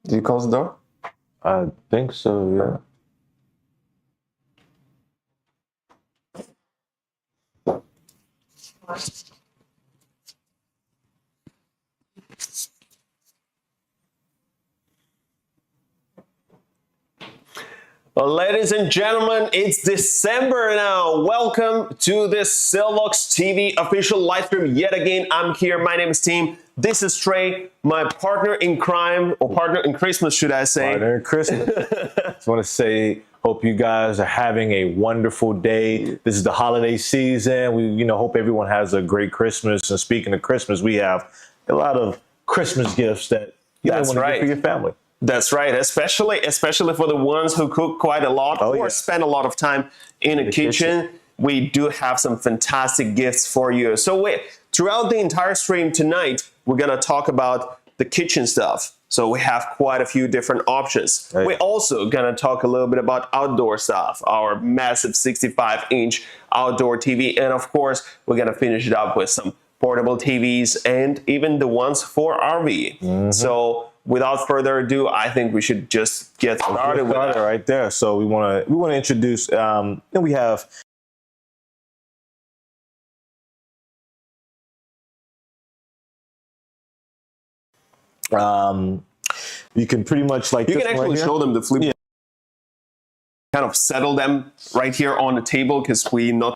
Did you close the door? I think so, yeah. Well, ladies and gentlemen, it's December now. Welcome to this Silvox TV official live stream yet again. I'm here. My name is Tim. This is Trey, my partner in crime, or partner in Christmas, should I say. Partner in Christmas. Just want to say, hope you guys are having a wonderful day. This is the holiday season. We, hope everyone has a great Christmas. And speaking of Christmas, we have a lot of Christmas gifts that you want to get for your family. That's right, especially for the ones who cook quite a lot or spend a lot of time in the kitchen. We do have some fantastic gifts for you. So throughout the entire stream tonight, we're going to talk about the kitchen stuff. So we have quite a few different options. Right. We're also going to talk a little bit about outdoor stuff, our massive 65-inch outdoor TV. And of course, we're going to finish it up with some portable TVs and even the ones for RV. Mm-hmm. So without further ado, I think we should just get started with it right there. So we want to introduce. Then we have. You can pretty much you can actually show them the flip. Yeah. Kind of settle them right here on the table because we not.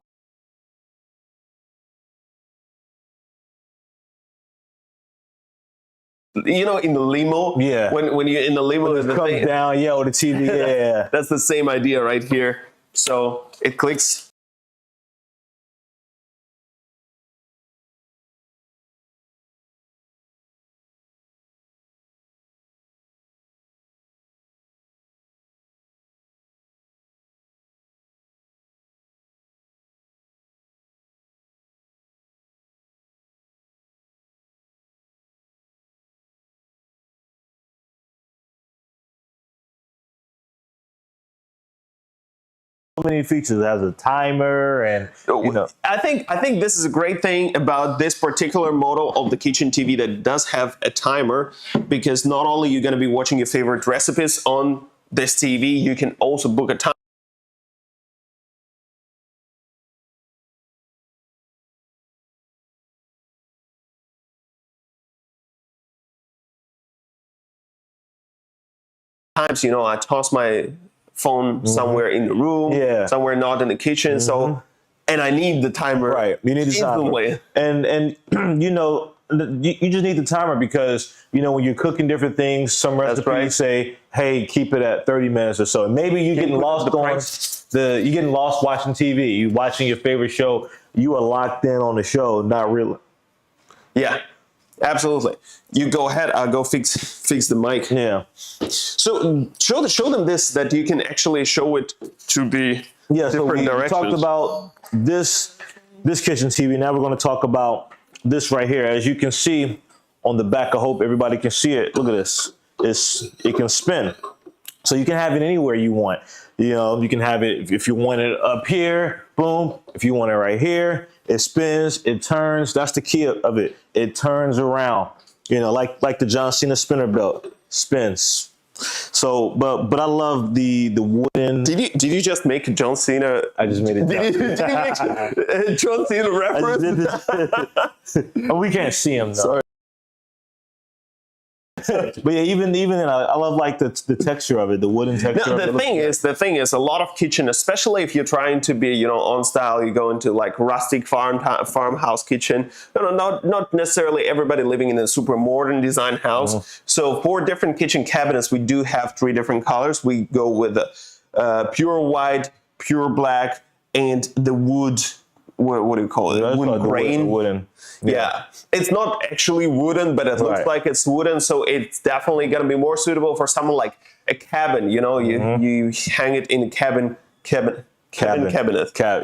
In the limo, when you're in the limo, it comes down, or the TV, that's the same idea right here. So it clicks. Many features. It has a timer, and I think this is a great thing about this particular model of the kitchen TV that does have a timer, because not only you're going to be watching your favorite recipes on this TV, you can also book a time. Times, I toss my phone somewhere in the room, somewhere not in the kitchen. So, and I need the timer. Right, you need the timer. And you just need the timer because when you're cooking different things, some recipes say, "Hey, keep it at 30 minutes or so." And maybe you're getting lost you're getting lost watching TV. You watching your favorite show. You are locked in on the show, not really. Yeah. Absolutely. You go ahead. I'll go fix the mic. Yeah. So show them this, that you can actually show it to the different directions. We talked about this kitchen TV. Now we're going to talk about this right here. As you can see on the back, I hope everybody can see it. Look at this. It can spin. So you can have it anywhere you want. You can have it if you want it up here, boom. If you want it right here, it spins, it turns. That's the key of it. It turns around, like the John Cena spinner belt spins. So, but I love the wooden. Did you just make a John Cena? I just made it. Did you make a John Cena reference? We can't see him though. Sorry. But yeah, even I love like the texture of it, the wooden texture. The thing is, a lot of kitchen, especially if you're trying to be, on style, you go into like rustic farmhouse kitchen. Not necessarily everybody living in a super modern design house. Mm-hmm. So for different kitchen cabinets, we do have 3 different colors. We go with pure white, pure black, and the wood. What do you call it? Wood grain. Wooden. Yeah. It's not actually wooden, but it looks like it's wooden. So it's definitely going to be more suitable for someone like a cabin. You hang it in a cabinet. The cabinet.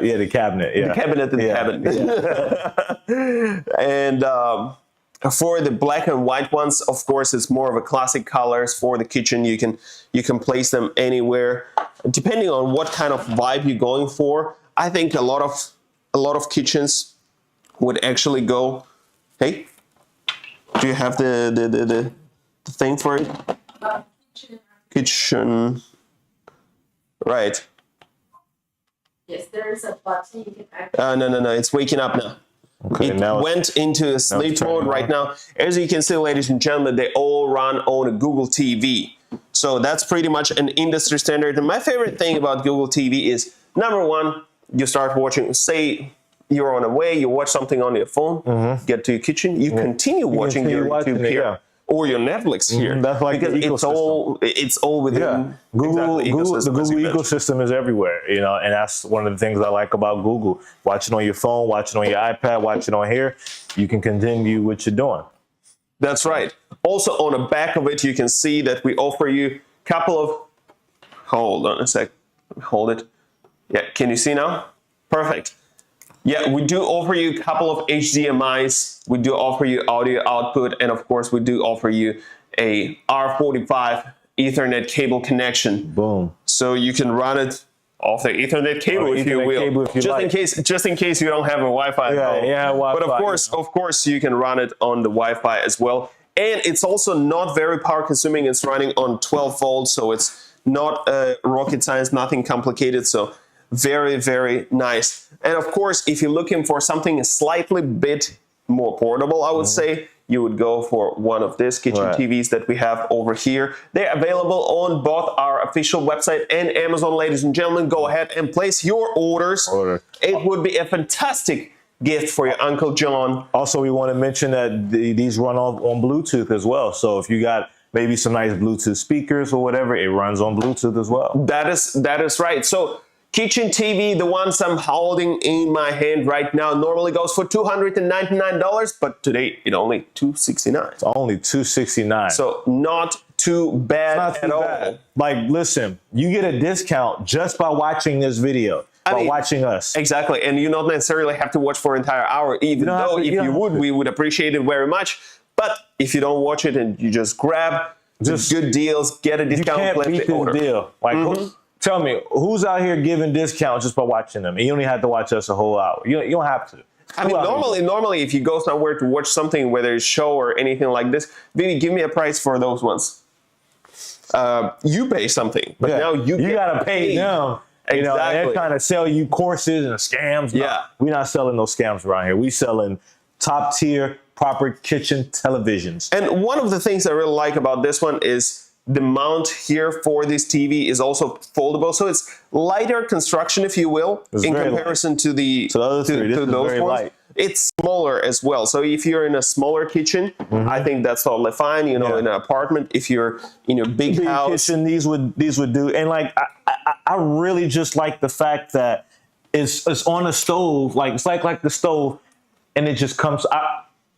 Yeah. The cabinet in the cabinet. And for the black and white ones, of course, it's more of a classic colors. For the kitchen, you can place them anywhere, depending on what kind of vibe you're going for. I think a lot of kitchens would actually go, hey, do you have the thing for it? kitchen. Right. Yes, there is a button you can activate. No. It's waking up now. Okay, It now went into a sleep turning mode right on. now. As you can see, ladies and gentlemen, they all run on a Google TV. So that's pretty much an industry standard. And my favorite thing about Google TV is, number one, you start watching, say you're on a way, you watch something on your phone, get to your kitchen, you continue watching continue your watching YouTube it, here. yeah. Or your Netflix here. That's like because the it's all within Yeah, Google, exactly, Google, the ecosystem, as Google you mentioned. ecosystem is everywhere, you know, and that's one of the things I like about Google. Watching on your phone, watching on your iPad, watching on here, you can continue what you're doing. That's right. Also, on the back of it, you can see that we offer you a couple of. Hold on a sec. Hold it. Yeah, can you see now? Perfect. Yeah, we do offer you a couple of HDMIs. We do offer you audio output, and of course, we do offer you a R45 Ethernet cable connection. Boom. So you can run it off the Ethernet cable, if you Ethernet will, cable if you like. just in case you don't have a Wi-Fi. Yeah, at home. yeah, But Wi-Fi, of course, you can run it on the Wi-Fi as well. And it's also not very power consuming. It's running on 12 volts, so it's not rocket science, nothing complicated. So very, very nice. And of course, if you're looking for something slightly bit more portable, I would say, you would go for one of these kitchen Right. TVs that we have over here. They're available on both our official website and Amazon, ladies and gentlemen. Go ahead and place your orders. It would be a fantastic gift for your Uncle John. Also, we want to mention that these run on Bluetooth as well. So if you got maybe some nice Bluetooth speakers or whatever, it runs on Bluetooth as well. That is right. So kitchen TV, the ones I'm holding in my hand right now, normally goes for $299, but today it only $269. It's only $269. So not too bad Not at too all. bad. Like, listen, you get a discount just by watching this video, by mean, watching us. Exactly, and you don't necessarily have to watch for an entire hour, even don't have though to- if you don't you have would, to. we would appreciate it very much. But if you don't watch it and you just grab Just- good deals, get a You discount, can't place beat the this order. deal. Like, tell me, who's out here giving discounts just by watching them? And you don't even have to watch us a whole hour. You don't have to. I mean, normally, if you go somewhere to watch something, whether it's a show or anything like this, Vivi, give me a price for those ones. You pay something, but Yeah. now you gotta pay them. You know, and they're Exactly. trying to sell you courses and scams. No, Yeah. we're not selling those scams around here. We selling top tier, proper kitchen televisions. And one of the things I really like about this one is the mount here for this TV is also foldable, so it's lighter construction, if you will, in very comparison to the other three. This is those very ones. light. It's smaller as well. So if you're in a smaller kitchen, I think that's totally fine. You know, Yeah. in an apartment, if you're in your big Big house, kitchen, these would do. And like, I really just like the fact that it's on a stove. Like, it's like the stove, and it just comes.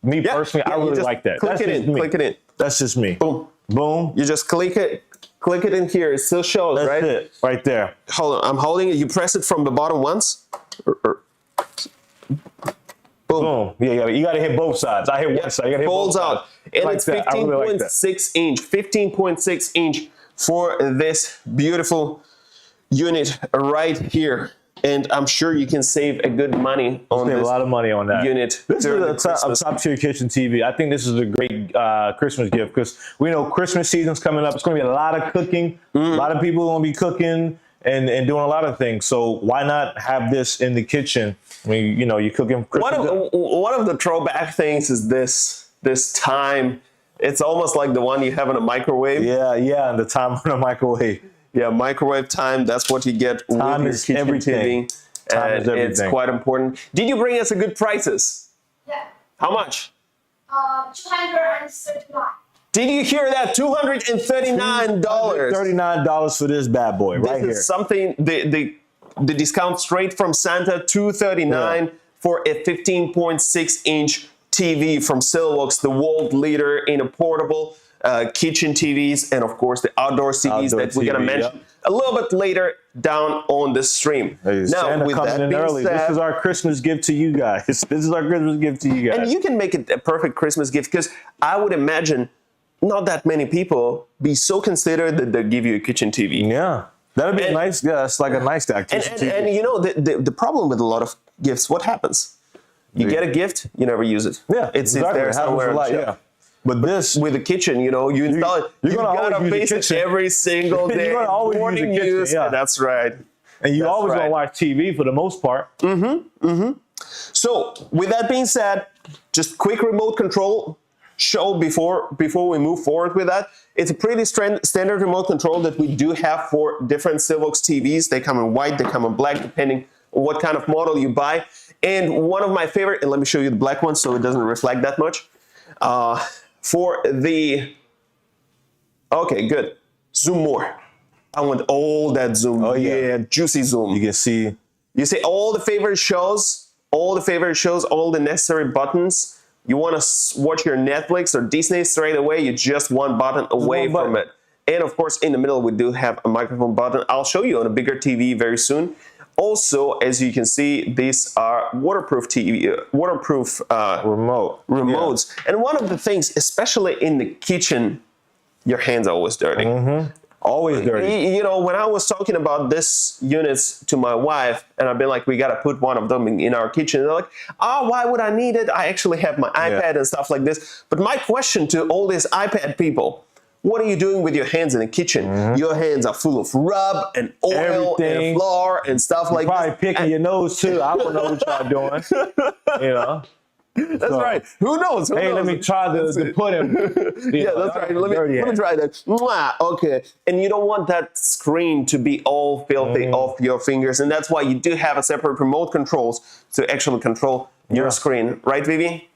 Personally, I you really just like that. Click That's it just in. me. Click it in. That's just me. Boom. Boom. You just click it in here. It still shows, That's right? it, right there. Hold on. I'm holding it. You press it from the bottom once. Boom. Boom. Yeah, you got to hit both sides. I hit one side. You got to hit Folds both out. sides. And Like it's that. I really like that. 15.6 inch. 15.6 inch for this beautiful unit right here. And I'm sure you can save a good money on Save this a lot of money on that. unit. This is during the a Christmas. top tier kitchen TV. I think this is a great Christmas gift because we know Christmas season's coming up. It's going to be a lot of cooking. A lot of people are going to be cooking and doing a lot of things. So why not have this in the kitchen? I mean, you know, you're cooking Christmas. One of the throwback things is this time. It's almost like the one you have in a microwave. Yeah, and the time on the microwave. Yeah, microwave time. That's what you get Time with is your kitchen everything. TV. Time is And it's everything. quite important. Did you bring us a good prices? Yeah. How much? 239. Did you hear that? $239. $39 for this bad boy right This here. is something, the discount straight from Santa, $239 for a 15.6 inch TV from Silvox, the world leader in a portable kitchen TVs, and of course the outdoor TVs Outdoor that we're going to TV, mention yep. a little bit later down on the stream. Hey, Santa with coming that in being early. said, This is our Christmas gift to you guys. This is our Christmas gift to you guys. and you can make it a perfect Christmas gift because I would imagine not that many people be so considerate that they give you a kitchen TV. Yeah. That'd be And- nice. Yeah, it's like a nice activity. And you know, the problem with a lot of gifts, what happens? You get a gift, you never use it. Yeah, it's exactly. there It happens somewhere a on the lot, shelf. yeah. But this, with the kitchen, you know, you install it. you're You gonna gotta always use the face it kitchen. every single day. You're gonna always use the Morning kitchen, use. yeah. That's right. and you That's always right. gonna watch TV for the most part. So with that being said, just quick remote control show before we move forward with that. It's a pretty standard remote control that we do have for different Silvox TVs. They come in white, they come in black, depending on what kind of model you buy. And one of my favorite, and let me show you the black one so it doesn't reflect that much. For the, okay, good. Zoom more. I want all that zoom. Oh, yeah. Juicy zoom. You can see. You see all the favorite shows, all the necessary buttons. You want to watch your Netflix or Disney straight away, you just one button away one button. from it. And of course, in the middle, we do have a microphone button. I'll show you on a bigger TV very soon. Also, as you can see, these are waterproof TV, remotes. Yeah. And one of the things, especially in the kitchen, your hands are always dirty. Always dirty. You know, when I was talking about this units to my wife, and I've been like, we got to put one of them in our kitchen. They're like, oh, why would I need it? I actually have my iPad and stuff like this. But my question to all these iPad people, what are you doing with your hands in the kitchen? Your hands are full of rub and oil Everything. and flour and stuff like Probably this. picking your nose too. I don't know what y'all doing. You know. That's right. Who knows? Who Hey, knows? let me try to put him. Yeah, that's right. Let me try that. Mwah. Okay. And you don't want that screen to be all filthy off your fingers. And that's why you do have a separate remote controls to actually control your screen. Right, Vivi?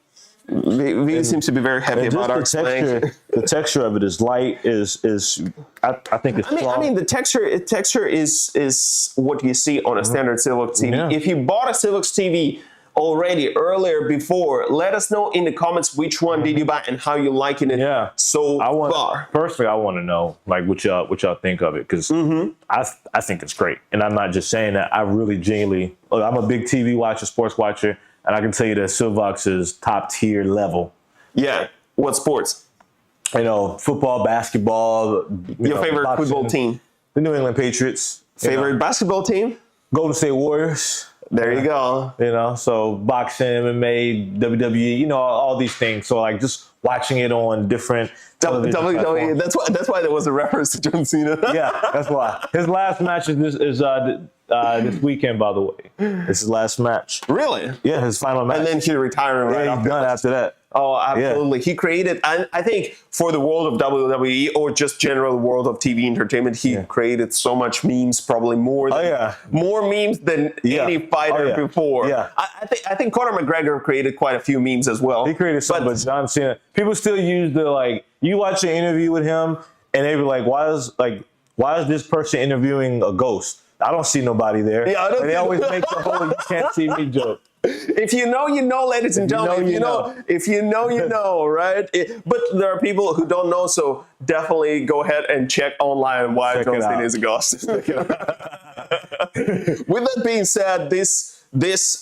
Vivi seems to be very happy about our explanation. The texture of it is light. I think it's strong. I mean, the texture is what you see on a standard Silvox TV. Yeah. If you bought a Silvox TV already earlier before, let us know in the comments which one did you buy and how you liking it so far. Personally, I want to know like what y'all think of it, because I think it's great, and I'm not just saying that. I really genuinely, I'm a big TV watcher, sports watcher, and I can tell you that Silvox is top tier level. Yeah. What sports? You know, football, basketball. Your favorite boxing, football team? The New England Patriots. Favorite basketball team? Golden State Warriors. There you go. You know, so boxing, MMA, WWE, you know, all these things. So like just watching it on different television WWE. platforms. That's why there was a reference to John Cena. Yeah, that's why. His last match is this weekend, by the way. It's his last match. Really? Yeah, his final match. And then he retired right he's after. done after that. Oh, absolutely. He created, I think for the world of WWE or just general world of TV entertainment, he created so much memes, probably more memes than any fighter before. Yeah. I think Conor McGregor created quite a few memes as well. He created something, but John Cena, people still use the, like, you watch an interview with him and they be like, why is this person interviewing a ghost? I don't see nobody there. Yeah, and they always make the whole "you can't see me" joke. If you know, you know, ladies and gentlemen. If you know, you know, right? But there are people who don't know, so definitely go ahead and check online why John Cena is a ghost. With that being said, this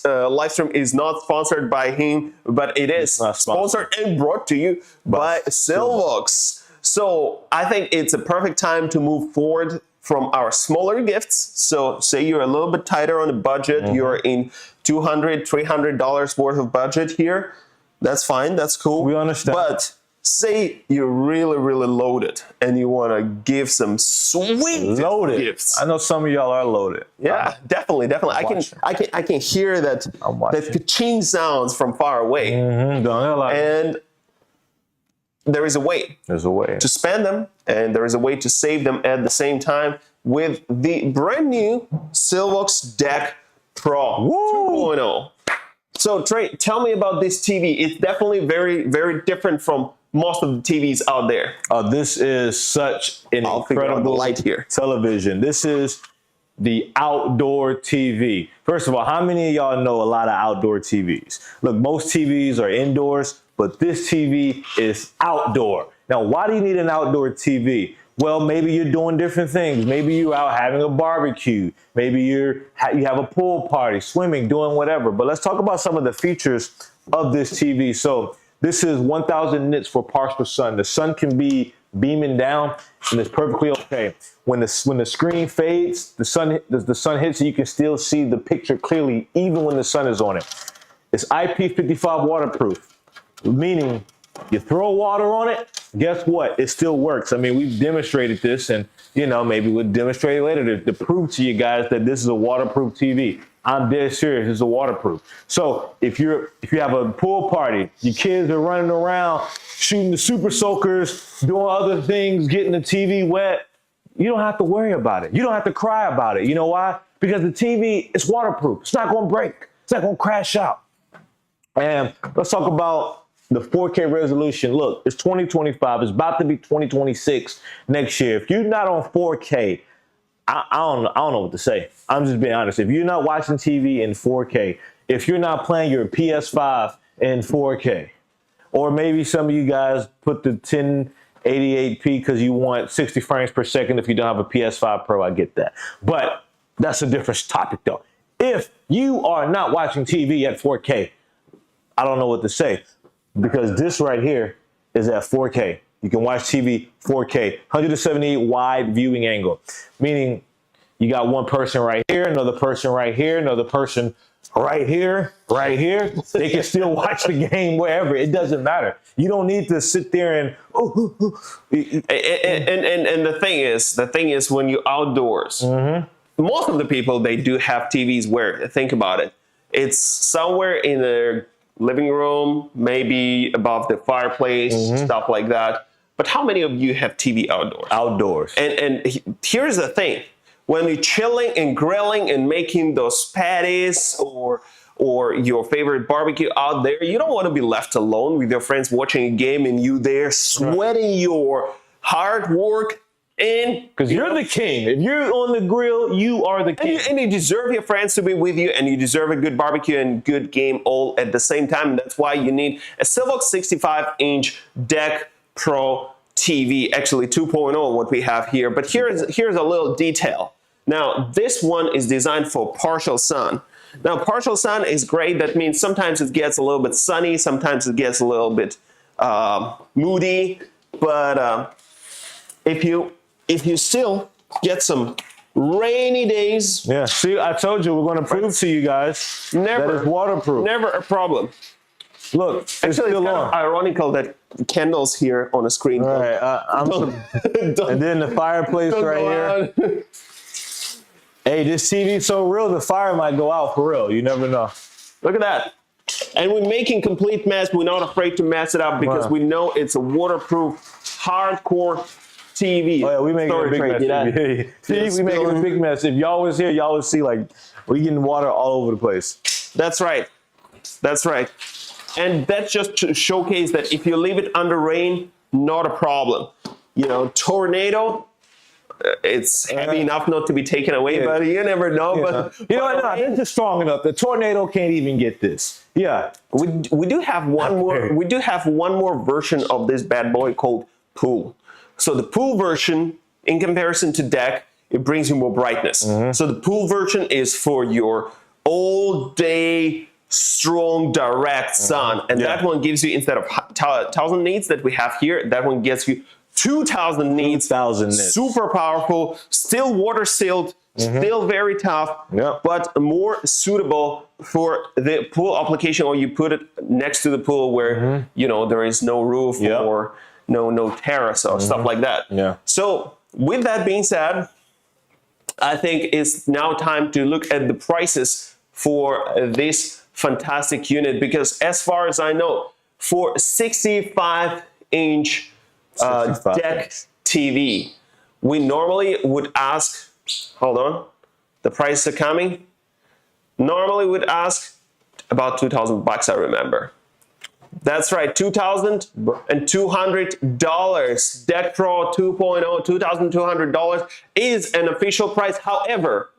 live stream is not sponsored by him, but it is sponsored and brought to you by Silvox. So I think it's a perfect time to move forward from our smaller gifts. So say you're a little bit tighter on the budget, you're in $200, $300 worth of budget here. That's fine, that's cool. We understand. But say you're really, really loaded and you want to give some sweet gifts. I know some of y'all are loaded. Yeah, definitely. I can hear that ka-ching sounds from far away. And there is a way. There's a way to spend them, and there is a way to save them at the same time with the brand new Silvox Deck Pro 2.0. So Trey, tell me about this TV. It's definitely very, very different from most of the TVs out there. This is such an incredible light here. Television. This is the outdoor TV. First of all, how many of y'all know a lot of outdoor TVs? Look, most TVs are indoors, but this TV is outdoor. Now, why do you need an outdoor TV? Well, maybe you're doing different things. Maybe you're out having a barbecue. Maybe you have a pool party, swimming, doing whatever. But let's talk about some of the features of this TV. So this is 1,000 nits for partial sun. The sun can be beaming down, and it's perfectly okay. When the screen fades, the sun hits it, you can still see the picture clearly, even when the sun is on it. It's IP55 waterproof, meaning You throw water on it, guess what? It still works. I mean, we've demonstrated this, and maybe we'll demonstrate it later to prove to you guys that this is a waterproof TV. I'm dead serious. It's a waterproof. So if you have a pool party, your kids are running around shooting the super soakers, doing other things, getting the TV wet, you don't have to worry about it. You don't have to cry about it. You know why? Because the TV is waterproof. It's not going to break. It's not going to crash out. And let's talk about the 4K resolution. Look, it's 2025. It's about to be 2026 next year. If you're not on 4K, I don't know what to say. I'm just being honest. If you're not watching TV in 4K, if you're not playing your PS5 in 4K, or maybe some of you guys put the 1080p because you want 60 frames per second if you don't have a PS5 Pro, I get that. But that's a different topic though. If you are not watching TV at 4K, I don't know what to say, because this right here is at 4K. You can watch TV 4K, 178 wide viewing angle, meaning you got one person right here, another person right here, another person right here, right here. They can still watch the game wherever. It doesn't matter. You don't need to sit there and And the thing is when you're outdoors, most of the people, they do have TVs where, think about it, it's somewhere in their living room, maybe above the fireplace, stuff like that. But how many of you have TV outdoors? Outdoors. And here's the thing. When you're chilling and grilling and making those patties or your favorite barbecue out there, you don't want to be left alone with your friends watching a game and you there sweating your hard work in. Because you're the king. If you're on the grill, you are the king. And you deserve your friends to be with you, and you deserve a good barbecue and good game all at the same time. And that's why you need a Silvox 65-inch Deck Pro TV, actually 2.0 what we have here. But here's a little detail. Now, this one is designed for partial sun. Now, partial sun is great. That means sometimes it gets a little bit sunny, sometimes it gets a little bit moody. But if you still get some rainy days, yeah. See, I told you we're going to prove to you guys that it's waterproof. Never a problem. Look, it's Actually, still it's kind on. of ironical that candles here on the screen. All right, and then the fireplace right here. Hey, this TV's so real, the fire might go out for real. You never know. Look at that. And we're making complete mess. We're not afraid to mess it up because we know it's a waterproof, hardcore TV. Oh yeah, we making a big mess. See, we making a big mess. If y'all was here, y'all would see like we getting water all over the place. That's right. That's right. And that's just to showcase that if you leave it under rain, not a problem. You know, tornado, it's heavy enough not to be taken away, but you never know. But you know what? No, this is strong enough. The tornado can't even get this. Yeah, we do have one more. We do have one more version of this bad boy called Pool. So the Pool version, in comparison to Deck, it brings you more brightness. So the Pool version is for your all day strong direct sun, and that one gives you, instead of 1,000 nits that we have here, that one gets you 2,000 nits. 2,000 nits. Super powerful, still water sealed, still very tough, but more suitable for the pool application, or you put it next to the pool where you know there is no roof or no terrace or stuff like that. So with that being said, I think it's now time to look at the prices for this fantastic unit, because as far as I know, for 65-inch Deck TV, we normally would ask, hold on, the prices are coming. Normally would ask about $2,000, I remember. That's right, $2,200. Deck Pro 2.0, $2,200 is an official price. However,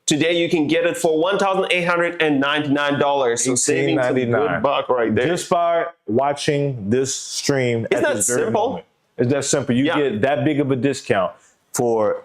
today you can get it for $1,899. So saving some good buck right there. Just by watching this stream. Isn't that simple? It's that simple. You get that big of a discount for,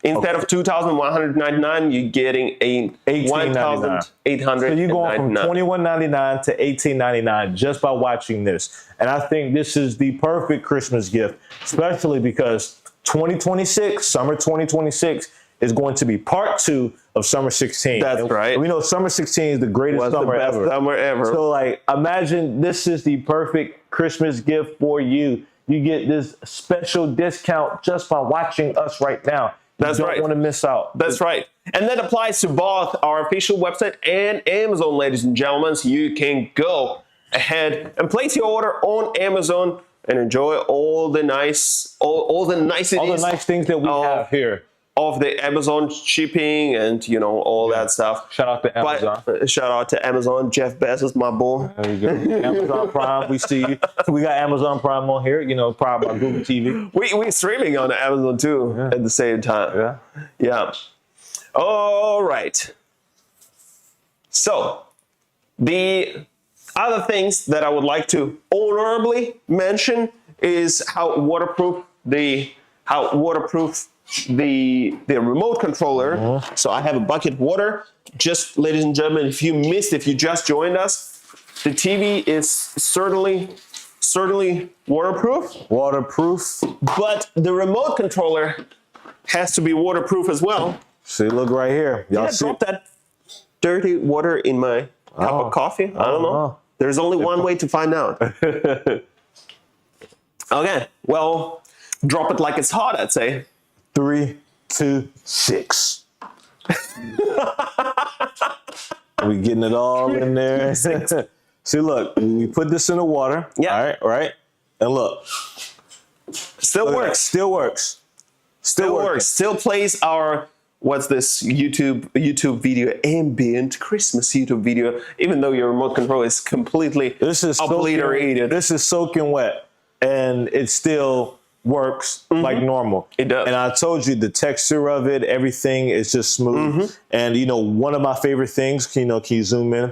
instead of $2,199, you're getting a $1,899. So you're going from $2,199 to $1,899 just by watching this. And I think this is the perfect Christmas gift, especially because 2026, summer 2026, is going to be part 2 of Summer 16. That's right. We know Summer 16 is the greatest Was the summer best ever. summer ever. So like, imagine this is the perfect Christmas gift for you. You get this special discount just by watching us right now. That's you right. don't want to miss out. That's right. And that applies to both our official website and Amazon, ladies and gentlemen. So you can go ahead and place your order on Amazon and enjoy all the nice, all the niceties, All the nice things that we have here. of the Amazon shipping and all that stuff. Shout out to Amazon. But, shout out to Amazon. Jeff Bezos, my boy. There you go. Amazon Prime, we see you. We got Amazon Prime on here, Prime by Google TV. We're streaming on Amazon too at the same time. Yeah. All right. So the other things that I would like to honorably mention is how waterproof the remote controller. So I have a bucket of water. Just, ladies and gentlemen, if you just joined us, the TV is certainly waterproof. Waterproof. But the remote controller has to be waterproof as well. See, look right here. Y'all Did I see? drop that dirty water in my cup of coffee? I don't know. There's only one way to find out. Okay, well, drop it like it's hot, I'd say. 3, 2, 6. We getting it all in there. See, look, we put this in the water. Yeah. All right. And look. Still Look at that. works. Still works. Still working. works. Still plays our, what's this YouTube video, ambient Christmas YouTube video, even though your remote control is completely This is obliterated. This is soaking wet, and it still works like normal. It does. And I told you the texture of it, everything is just smooth. And one of my favorite things, can you zoom in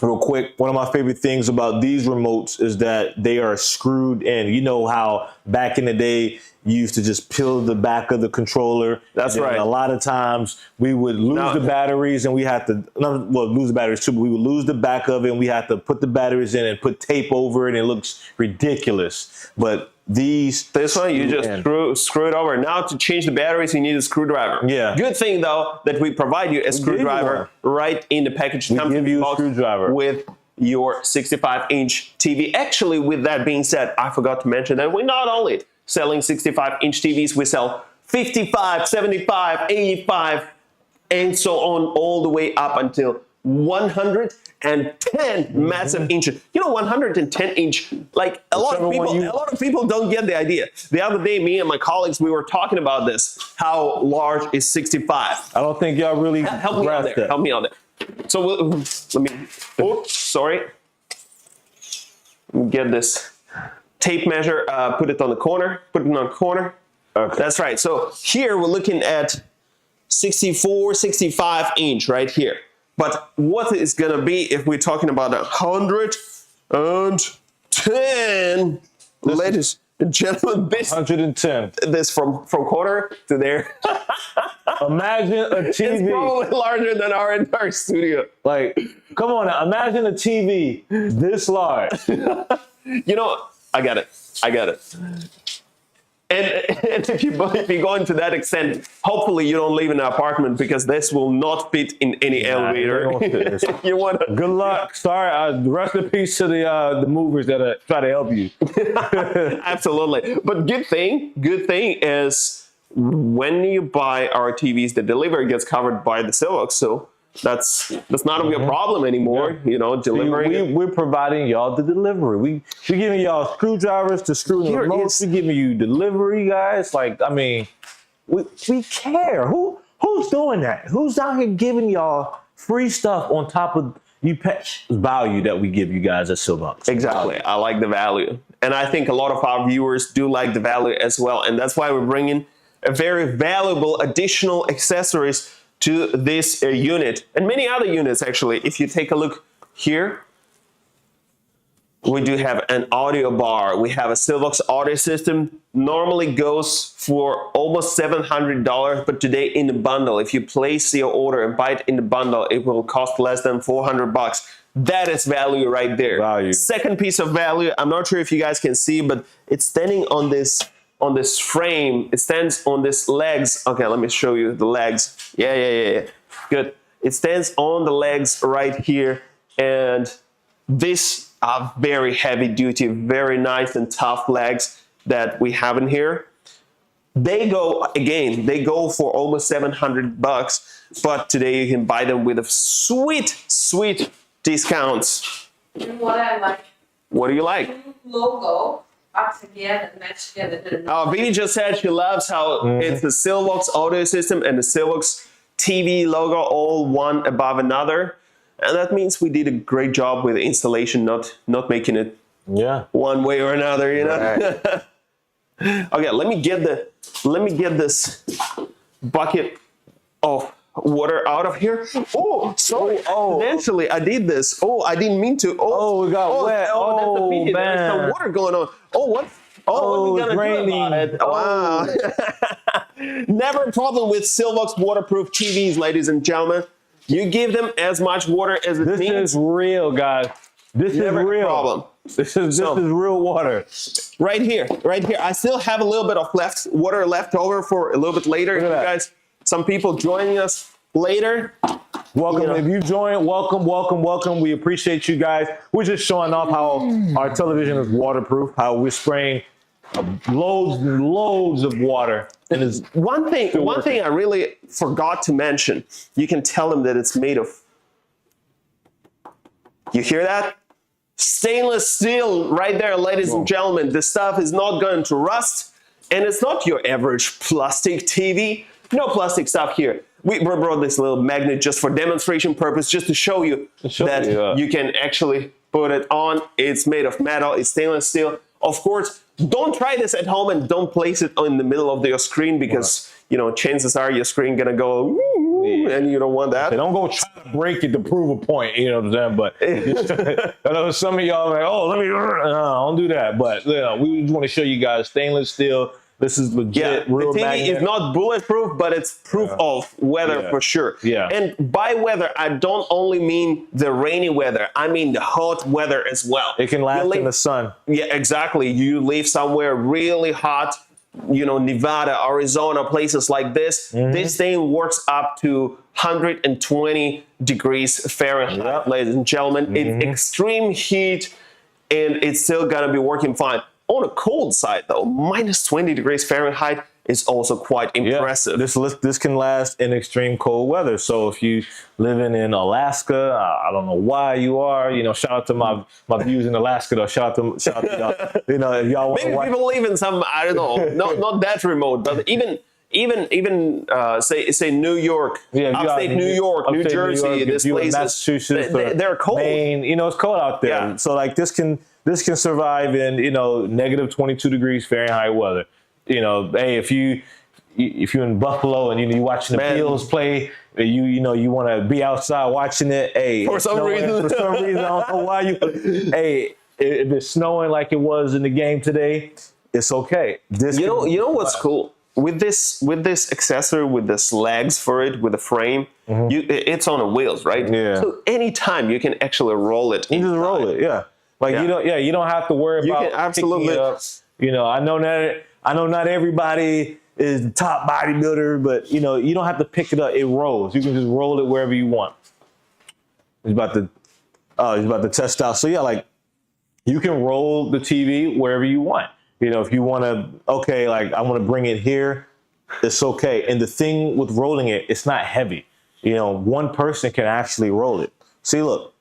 real quick? One of my favorite things about these remotes is that they are screwed in. You know how back in the day you used to just peel the back of the controller. That's right. A lot of times we would lose the batteries and we had to, lose the batteries too, but we would lose the back of it and we had to put the batteries in and put tape over it and it looks ridiculous. But this one, you just screw it over. Now to change the batteries, you need a screwdriver. Yeah. Good thing though that we provide you a screwdriver right in the package. We give you a box screwdriver with your 65-inch TV. Actually, with that being said, I forgot to mention that we're not only selling 65-inch TVs, we sell 55, 75, 85, and so on, all the way up until 110 massive inches. 110-inch, like a lot of people don't get the idea. The other day, me and my colleagues, we were talking about this, how large is 65. I don't think y'all really Help me out there. that. Help me out there. So let me, oops, sorry. Let me get this tape measure, put it on the corner, Okay. That's right. So here we're looking at 64, 65 inch right here. But what is gonna be if we're talking about 110, ladies and gentlemen, 110. this from corner to there. Imagine a It's TV. probably larger than our entire studio. Like, come on now. Imagine a TV this large. I got it. And if you go into that extent, hopefully you don't live in an apartment because this will not fit in any elevator. You want to. Good luck. Sorry. Rest in peace to the movers that try to help you. Absolutely. But good thing is when you buy our TVs, the delivery gets covered by the Silvox. So that's not gonna be a problem anymore. Delivering. We're providing y'all the delivery. We giving y'all screwdrivers to screw in the remotes. We giving you delivery, guys. Like, I mean, we care. Who's doing that? Who's out here giving y'all free stuff on top of value that we give you guys at Silvox? Exactly. I like the value, and I think a lot of our viewers do like the value as well, and that's why we're bringing a very valuable additional accessories to this unit and many other units. Actually, if you take a look here, we do have an audio bar. We have a Silvox audio system. Normally goes for almost $700, but today in the bundle, if you place your order and buy it in the bundle, it will cost less than $400. That is value right there. Value. Second piece of value, I'm not sure if you guys can see, but it's standing on this on this frame. It stands on this legs. Okay, let me show you the legs. Yeah. Good. It stands on the legs right here, and these are very heavy duty, very nice and tough legs that we have in here. They go for almost $700, but today you can buy them with a sweet discounts. And what I like, What do you like? logo up together, match together. Vinny just said she loves how it's the Silvox audio system and the Silvox TV logo all one above another. And that means we did a great job with the installation, not making it one way or another, you know? Right. Okay, let me get this bucket of water out of here. Oh, sorry. Eventually, I did this. Oh, I didn't mean to. We got wet. That's a pity. Man. There's some water going on. Oh, what? Oh, what are we gonna do about it? Wow. Never a problem with Silvox waterproof TVs, ladies and gentlemen. You give them as much water as it needs. This is real, guys. This Never is real. a problem. This is real water. Right here. I still have a little bit of water left over for a little bit later. Look at that. Guys, some people joining us later. Welcome. You know. If you join, welcome. We appreciate you guys. We're just showing off how our television is waterproof, how we're spraying loads and loads of water. And it's One thing I really forgot to mention, you can tell them that it's made of, you hear that? Stainless steel right there, ladies and gentlemen. This stuff is not going to rust, and it's not your average plastic TV. No plastic stuff here. We brought this little magnet just for demonstration purpose, just to show you that you can actually put it on. It's made of metal, it's stainless steel. Of course, don't try this at home and don't place it in the middle of your screen because, you know, chances are your screen gonna go, and you don't want that. They don't go try to break it to prove a point, you know what I'm saying? But I know some of y'all are like, oh, don't do that. But we just want to show you guys stainless steel. This is legit, real the TV magnet. is not bulletproof, but it's proof of weather for sure. Yeah. And by weather, I don't only mean the rainy weather. I mean the hot weather as well. It can last in the sun. Yeah, exactly. You live somewhere really hot, you know, Nevada, Arizona, places like this. This thing works up to 120 degrees Fahrenheit, ladies and gentlemen. It's extreme heat, and it's still gonna be working fine. On a cold side, though, minus 20 degrees Fahrenheit is also quite impressive. This can last in extreme cold weather. So if you living in Alaska, I don't know why you are. You know, shout out to my views in Alaska. Though, shout out to y'all. You know, if y'all want to Maybe watch. people live in some, I don't know, not that remote, but even say New York, upstate New York, New Jersey, this place, Massachusetts, they're cold. Maine, you know, it's cold out there. Yeah. So like this can survive in, you know, negative 22 degrees Fahrenheit weather. You know, hey, if you're in Buffalo and you're watching the Bills play, you want to be outside watching it. Hey, for some reason, I don't know why you. Hey, if it's snowing like it was in the game today, it's okay. You know what's cool with this accessory, with this legs for it, with the frame. It's on the wheels, right? Yeah. So anytime you can actually roll it. You just roll it, yeah. Like you don't have to worry about absolutely picking it up. You know, I know not everybody is the top bodybuilder, but you know, you don't have to pick it up. It rolls. You can just roll it wherever you want. He's about to test out. So yeah, like you can roll the TV wherever you want. You know, if you want to, like I want to bring it here, it's okay. And the thing with rolling it, it's not heavy. You know, one person can actually roll it. See, look.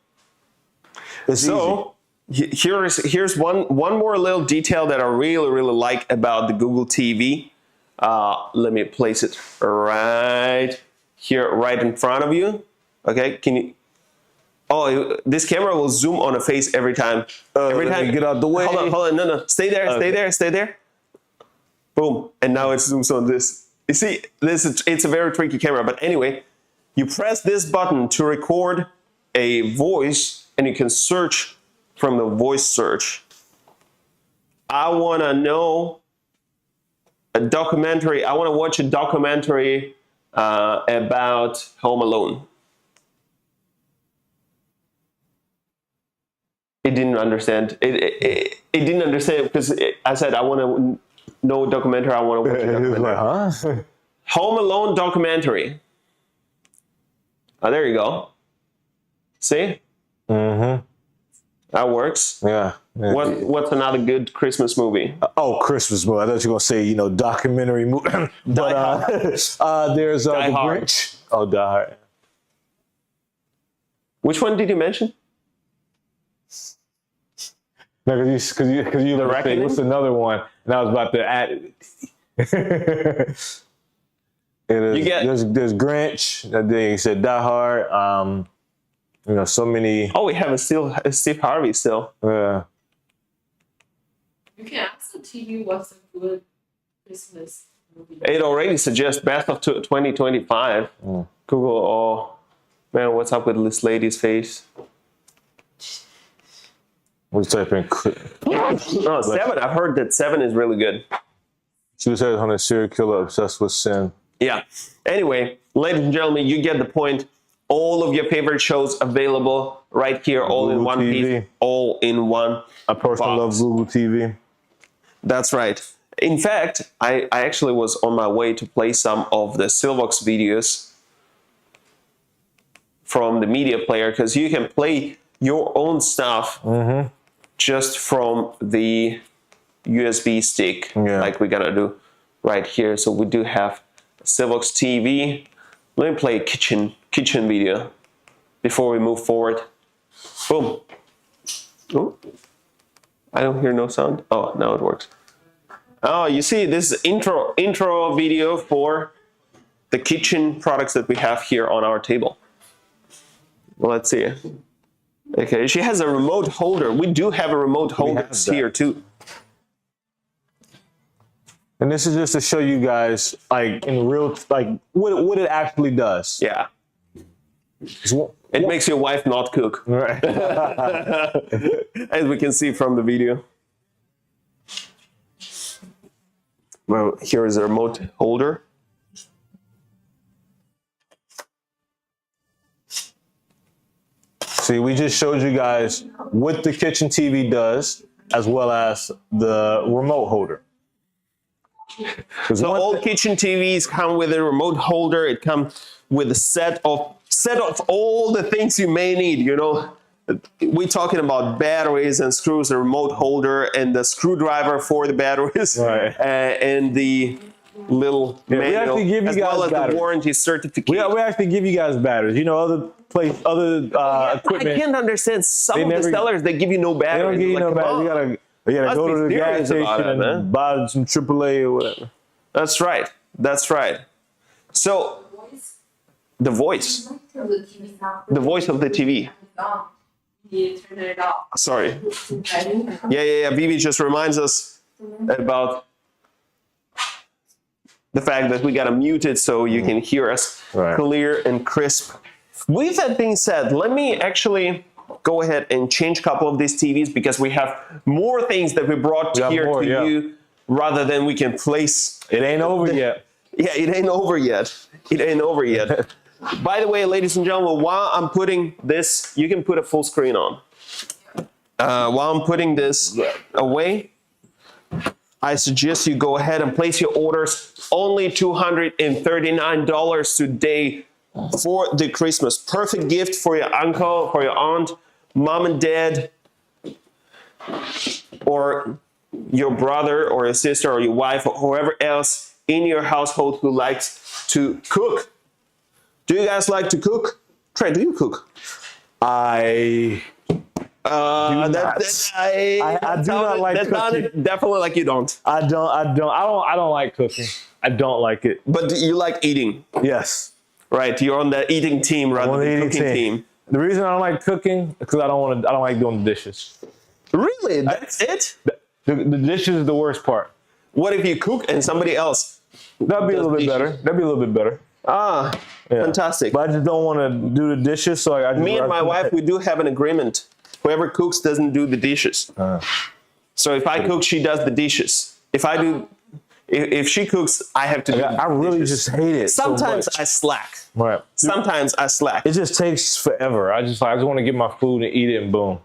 It's easy. Here's one more little detail that I really like about the Google TV. Let me place it right here, right in front of you. Okay, can you? Oh, this camera will zoom on a face every time. Every time. Get out the way. Hold on. No. Stay there. Boom. And now it zooms on this. You see, it's a very tricky camera. But anyway, you press this button to record a voice, and you can search from the voice search. I want to know a documentary. I want to watch a documentary about Home Alone. It didn't understand. It didn't understand because I said I want to no documentary. I want to watch a He was documentary. like, huh? Home Alone documentary. Oh, there you go. See? Mm-hmm. That works. Yeah. What's another good Christmas movie? Oh, Christmas movie. I thought you were going to say, you know, documentary movie. But there's Die The Hard. Grinch. Oh, Die Hard. Which one did you mention? No, because you were saying, Reckoning? what's another one? And I was about to add it. There's Grinch. Then you said Die Hard. You know, so many. Oh, we have a Steve Harvey still. You can ask the TV what's a good Christmas movie. It already suggests best of 2025. Google, oh man, what's up with this lady's face? What's typing? No, 7. I've heard that 7 is really good. Suicide on a serial killer obsessed with sin. Yeah. Anyway, ladies and gentlemen, you get the point. All of your favorite shows available right here, all in Google one TV. piece, all in one. I personally love box. Google TV. That's right. In fact, I actually was on my way to play some of the Silvox videos from the media player, because you can play your own stuff just from the USB stick, like we're gonna do right here. So we do have Silvox TV. Let me play a kitchen video before we move forward. Boom. Oh, I don't hear no sound. Oh, now it works. Oh, you see this intro video for the kitchen products that we have here on our table. Well, let's see. Okay, she has a remote holder. We do have a remote holder here too. And this is just to show you guys, like in real, like what it actually does. Yeah. It makes your wife not cook, Right. as we can see from the video. Well, here is a remote holder. See, we just showed you guys what the kitchen TV does, as well as the remote holder. So all kitchen TVs come with a remote holder. It comes with a set of all the things you may need. You know, we're talking about batteries and screws, a remote holder, and the screwdriver for the batteries, Right. And the little we manual, actually give you as guys well as batteries. the warranty certificate. We actually give you guys batteries. You know, other equipment. I can't understand some of the never- sellers. They give you no They batteries. don't give you Like, no come batteries. on. You gotta go Must to be the gas serious station about it, man. and buy some AAA or whatever. That's right. That's right. So the voice The voice of the TV. You turn it off. Sorry. Yeah. Vivi just reminds us about the fact that we gotta mute it so you can hear us Right. clear and crisp. With that being said, let me actually go ahead and change a couple of these TVs, because we have more things that we brought got here more, to yeah. you, rather than we can place. It ain't over yet. Yeah, it ain't over yet. It ain't over yet. By the way, ladies and gentlemen, while I'm putting this, you can put a full screen on. While I'm putting this away, I suggest you go ahead and place your orders. Only $239 today for the Christmas. Perfect gift for your uncle, for your aunt, mom and dad, or your brother or your sister or your wife or whoever else in your household who likes to cook. Do you guys like to cook? Trey, do you cook? I I do not like cooking. Definitely like you don't. I don't like cooking. I don't like it. But you like eating, Yes. right? You're on the eating team rather On the than eating cooking team. The reason I don't like cooking is because I don't like doing the dishes. Really? That's it? The dishes is the worst part. What if you cook and somebody else? That'd be a Does little bit dishes. better. That'd be a little bit better. Ah, Yeah. fantastic. But I just don't want to do the dishes, so I just Me and my wife, we do have an agreement. Whoever cooks doesn't do the dishes. So if I cook, she does the dishes. If she cooks, I have to do I the really dishes. just hate it. Sometimes so much. I slack. Right. Sometimes I slack. It just takes forever. I just want to get my food and eat it and boom.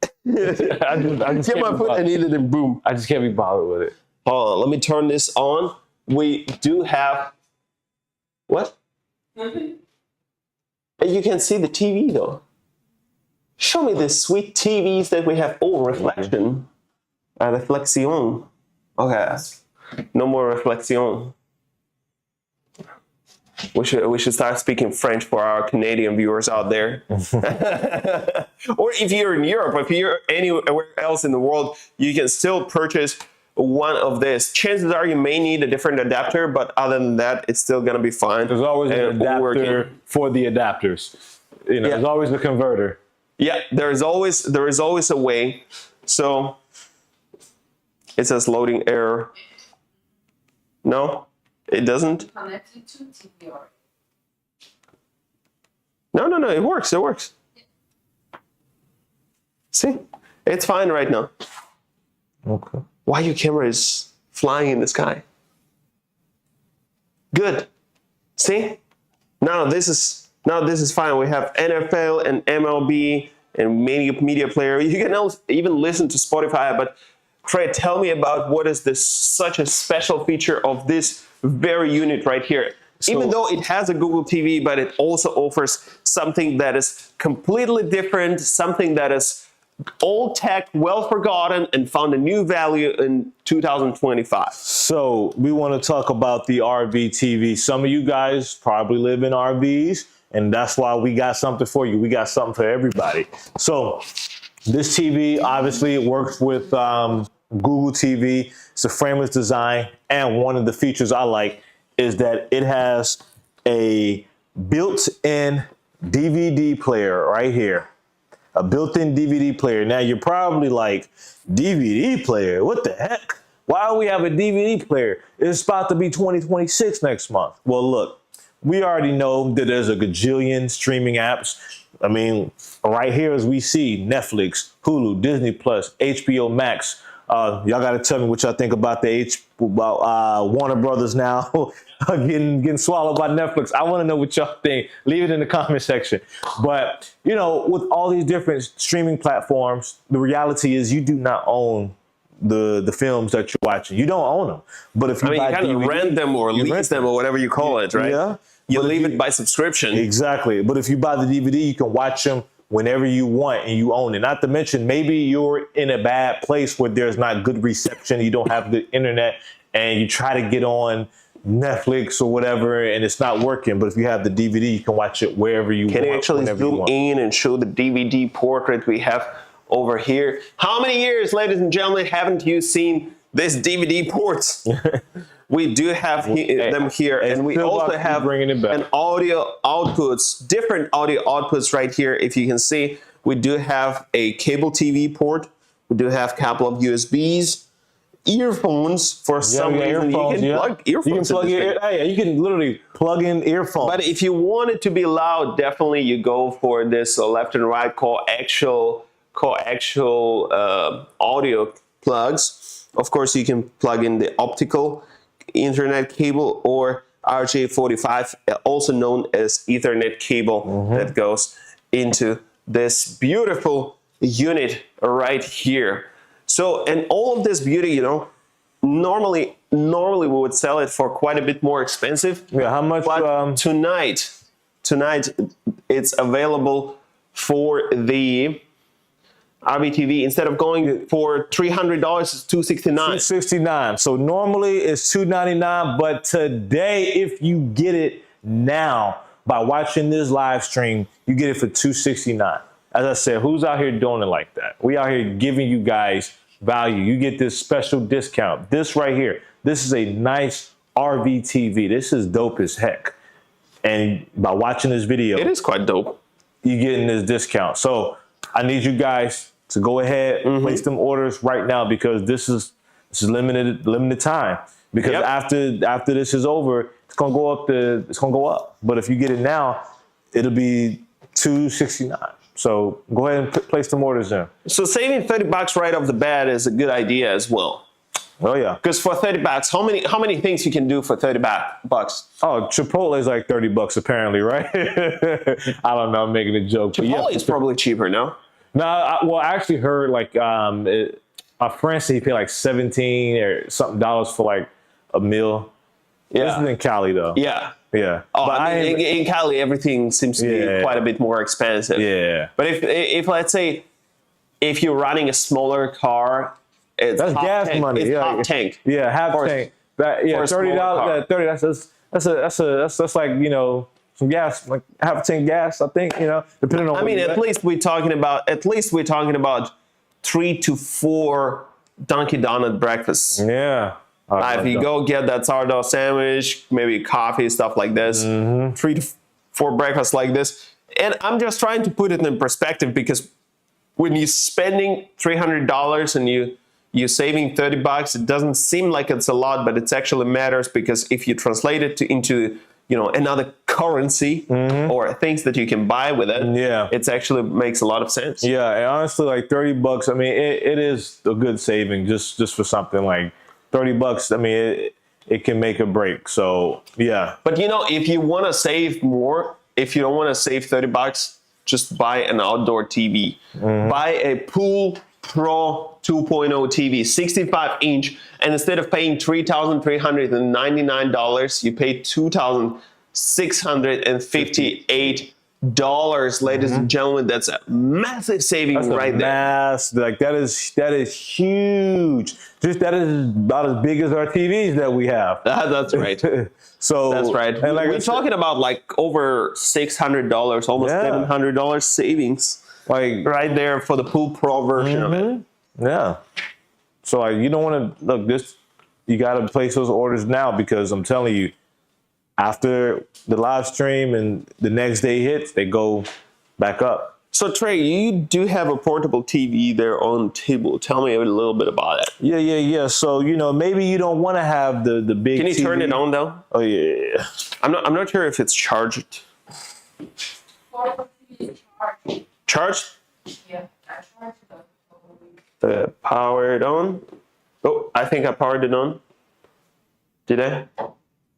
I just Get can't my be foot bothered. and eat it and boom. I just can't be bothered with it. Hold on, let me turn this on. We do have what? Mhm. You can see the TV though. Show me the sweet TVs that we have. Oh, reflection. Reflexion. Okay. No more reflexion. We should start speaking French for our Canadian viewers out there. Or if you're in Europe, if you're anywhere else in the world, you can still purchase one of this. Chances are you may need a different adapter, but other than that, it's still gonna be fine. There's always an and adapter working. for the adapters. You know, Yeah. there's always a converter. Yeah, there is always a way. So it says loading error. No, it doesn't. Connected to TV already. No, it works. It works. See, it's fine right now. Okay. Why your camera is flying in the sky? Good. See, now this is fine. We have NFL and MLB and media player. You can now even listen to Spotify. But Fred, tell me about what is this such a special feature of this very unit right here. Even though it has a Google TV, but it also offers something that is completely different, something that is old tech, well forgotten, and found a new value in 2025. So we want to talk about the RV TV. Some of you guys probably live in RVs, and that's why we got something for you. We got something for everybody. So this TV, obviously, it works with Google TV. It's a frameless design, and one of the features I like is that it has a built-in DVD player right here. A built-in DVD player. Now you're probably like, DVD player? What the heck? Why do we have a DVD player? It's about to be 2026 next month. Well, look, we already know that there's a gajillion streaming apps. I mean, right here as we see Netflix, Hulu, Disney Plus, HBO Max. Y'all got to tell me what y'all think about Warner Brothers now getting swallowed by Netflix. I want to know what y'all think. Leave it in the comment section. But, you know, with all these different streaming platforms, the reality is you do not own the films that you're watching. You don't own them. But if you You buy kind of DVD, rent them or you lease rent them or whatever you call it, right? Yeah. You But if leave you- it by subscription. Exactly. But if you buy the DVD, you can watch them whenever you want and you own it. Not to mention, maybe you're in a bad place where there's not good reception, you don't have the internet, and you try to get on Netflix or whatever, and it's not working. But if you have the DVD, you can watch it wherever you want. Can you actually whenever you zoom want. in and show the DVD portrait we have over here? How many years, ladies and gentlemen, haven't you seen this DVD ports? We do have them here, and we also have bringing it back. an audio outputs, different audio outputs right here. If you can see, we do have a cable TV port. We do have a couple of USBs, earphones. For some reason, you can plug earphones. You can plug in this thing. you can literally plug in earphones. But if you want it to be loud, definitely you go for this left and right coaxial audio plugs. Of course, you can plug in the optical Internet cable or RJ45, also known as Ethernet cable, that goes into this beautiful unit right here. So, and all of this beauty, you know, normally we would sell it for quite a bit more expensive. Yeah, how much? But tonight it's available for the RBTV. Instead of going for $300, it's $269. $269. So normally it's $299, but today, if you get it now by watching this live stream, you get it for $269. As I said, who's out here doing it like that? We out here giving you guys value. You get this special discount. This right here, this is a nice RV TV. This is dope as heck. And by watching this video, It is quite dope. you're getting this discount. So I need you guys to go ahead and place them orders right now, because this is limited time. Because Yep. after this is over, it's gonna go up. But if you get it now, it'll be $269. So go ahead and place them orders in. So saving $30 right off the bat is a good idea as well. Oh yeah. Because for $30, how many things you can do for $30? Oh, Chipotle is like $30 apparently, right? I don't know. I'm making a joke. Chipotle is probably cheaper, no? No, I actually heard like my friend said he paid like $17 or something for like a meal. Yeah. This is in Cali though. Yeah. Yeah. Oh, But I mean, in Cali, everything seems to Yeah. be quite a bit more expensive. yeah. But if let's say, if you're running a smaller car, it's That's half gas tank. money. It's yeah. half tank. Yeah, half For a- tank. That yeah, for a smaller $30. car. 30. That's like, you know, some gas, like half a tank gas. I think, you know, depending on. I mean, where at you're least we're talking about 3 to 4 Dunkin' Donut breakfasts. Yeah. If you go get that sourdough sandwich, maybe coffee, stuff like this, 3 to 4 breakfasts like this. And I'm just trying to put it in perspective, because when you're spending $300 and you're saving $30, it doesn't seem like it's a lot, but it actually matters, because if you translate it into another currency or things that you can buy with it, Yeah. it actually makes a lot of sense. Yeah, and honestly, like $30, I mean, it is a good saving just for something like $30. I mean, it can make a break. So yeah, But if you want to save more, if you don't want to save $30, just buy an outdoor TV. Buy a Pool Pro 2.0 TV, 65-inch, and instead of paying $3,399, you pay $2,658. Ladies and gentlemen, that's a massive saving right there. like that is huge. That is about as big as our TVs that we have. That's right. So That's right. And like We're talking about like over $600, almost Yeah. $700 savings. like Right there for the Pool Pro version of it. yeah. So like you don't want to look this. You got to place those orders now, because I'm telling you, after the live stream and the next day hits, they go back up. So Trey, you do have a portable TV there on the table. Tell me a little bit about it. Yeah. So maybe you don't want to have the big. Can you TV. turn it on though? Oh yeah. I'm not sure if it's charged. Portable TV is charged. Charged? Yeah, I charged the Power it on. Oh, I think I powered it on. Did I?